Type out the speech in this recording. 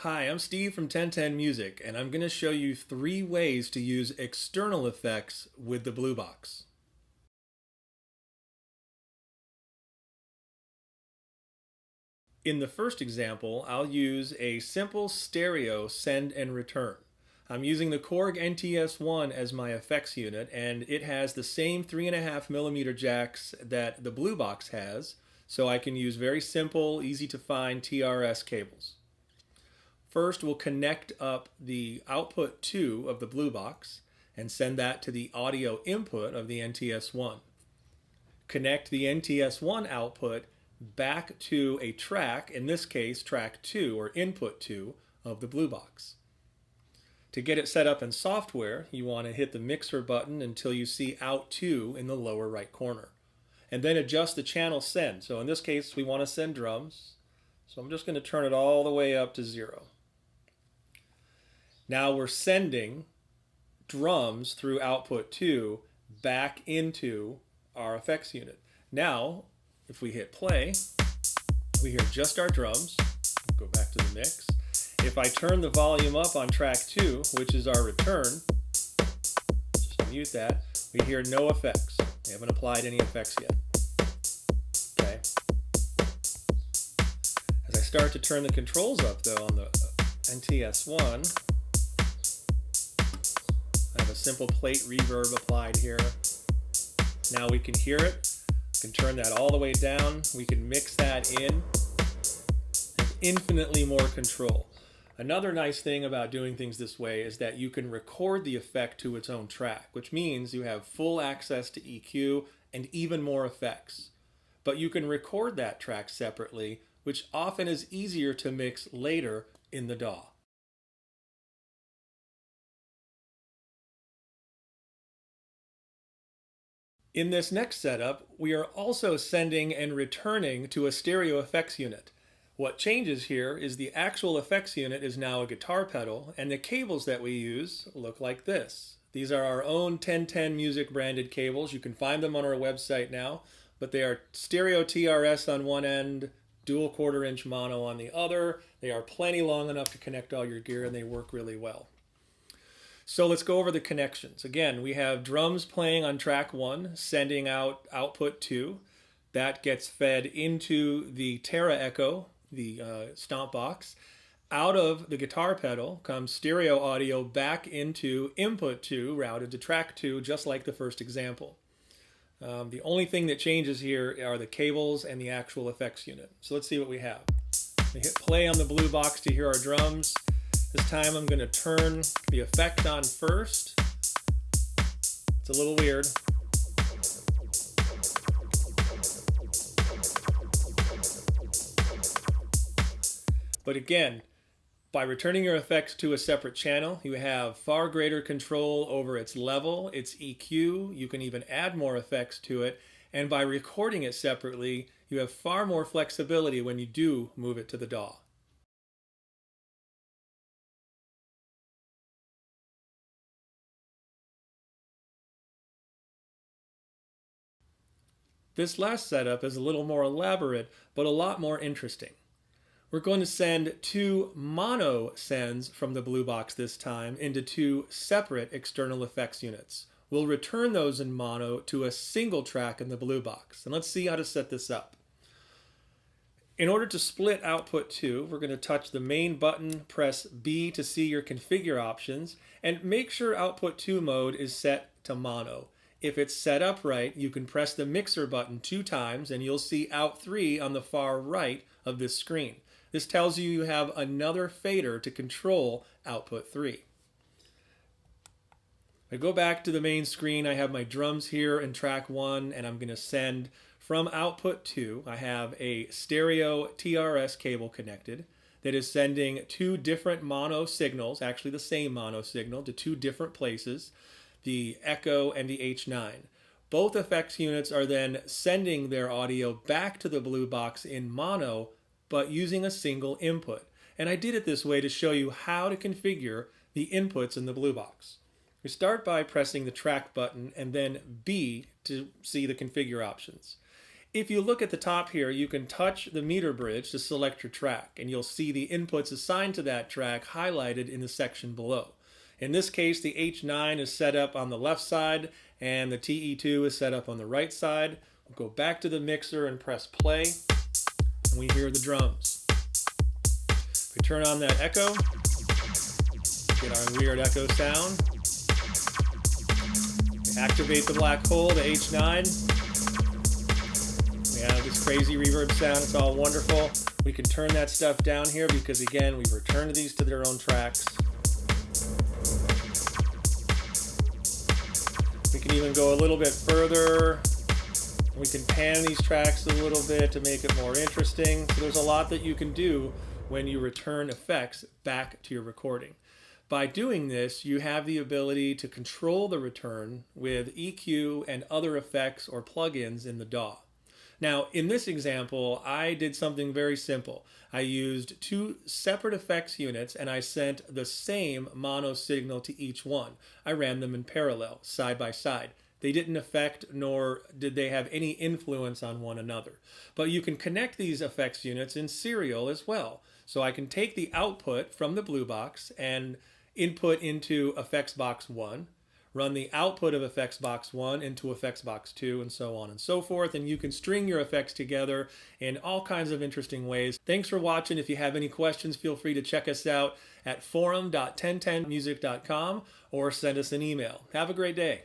Hi, I'm Steve from 1010 Music, and I'm going to show you 3 ways to use external effects with the bluebox. In the first example, I'll use a simple stereo send and return. I'm using the Korg NTS1 as my effects unit, and it has the same 3.5mm jacks that the bluebox has, so I can use very simple, easy to find TRS cables. First, we'll connect up the output 2 of the bluebox and send that to the audio input of the NTS1. Connect the NTS1 output back to a track, in this case track 2 or input 2 of the bluebox. To get it set up in software, you want to hit the mixer button until you see out 2 in the lower right corner. And then adjust the channel send. So in this case, we want to send drums. So I'm just going to turn it all the way up to 0. Now we're sending drums through output 2 back into our effects unit. Now, if we hit play, we hear just our drums. Go back to the mix. If I turn the volume up on track 2, which is our return, just mute that, we hear no effects. We haven't applied any effects yet. Okay. As I start to turn the controls up though on the NTS1, I have a simple plate reverb applied here. Now we can hear it. We can turn that all the way down. We can mix that in. There's infinitely more control. Another nice thing about doing things this way is that you can record the effect to its own track, which means you have full access to EQ and even more effects. But you can record that track separately, which often is easier to mix later in the DAW. In this next setup, we are also sending and returning to a stereo effects unit. What changes here is the actual effects unit is now a guitar pedal, and the cables that we use look like this. These are our own 1010 Music branded cables. You can find them on our website now, but they are stereo TRS on one end, dual 1/4-inch mono on the other. They are plenty long enough to connect all your gear, and they work really well. So let's go over the connections. Again, we have drums playing on track 1, sending out output 2. That gets fed into the Terra Echo, the stompbox. Out of the guitar pedal comes stereo audio back into input 2, routed to track 2, just like the first example. The only thing that changes here are the cables and the actual effects unit. So let's see what we have. We hit play on the bluebox to hear our drums. This time I'm going to turn the effect on first. It's a little weird. But again, by returning your effects to a separate channel, you have far greater control over its level, its EQ. You can even add more effects to it. And by recording it separately, you have far more flexibility when you do move it to the DAW. This last setup is a little more elaborate, but a lot more interesting. We're going to send 2 mono sends from the bluebox this time into 2 separate external effects units. We'll return those in mono to a single track in the bluebox. And let's see how to set this up. In order to split output 2, we're going to touch the main button, press B to see your configure options, and make sure output 2 mode is set to mono. If it's set up right, you can press the mixer button 2 times and you'll see out 3 on the far right of this screen. This tells you you have another fader to control output 3. I go back to the main screen. I have my drums here in track 1, and I'm going to send from output 2. I have a stereo TRS cable connected that is sending 2 different mono signals, actually the same mono signal, to 2 different places, the Echo and the H9. Both effects units are then sending their audio back to the bluebox in mono, but using a single input. And I did it this way to show you how to configure the inputs in the bluebox. We start by pressing the track button and then B to see the configure options. If you look at the top here, you can touch the meter bridge to select your track, and you'll see the inputs assigned to that track highlighted in the section below. In this case, the H9 is set up on the left side, and the TE2 is set up on the right side. We'll go back to the mixer and press play, and we hear the drums. We turn on that echo, get our weird echo sound. We activate the black hole, the H9. We have this crazy reverb sound. It's all wonderful. We can turn that stuff down here because, again, we've returned these to their own tracks. We can even go a little bit further. We can pan these tracks a little bit to make it more interesting. So there's a lot that you can do when you return effects back to your recording. By doing this, you have the ability to control the return with EQ and other effects or plugins in the DAW. Now, in this example, I did something very simple. I used two separate effects units and I sent the same mono signal to each one. I ran them in parallel, side by side. They didn't affect nor did they have any influence on one another. But you can connect these effects units in serial as well. So I can take the output from the blue box and input into effects box 1, run the output of effects box 1 into effects box 2, and so on and so forth. And you can string your effects together in all kinds of interesting ways. Thanks for watching. If you have any questions, feel free to check us out at forum.1010music.com or send us an email. Have a great day.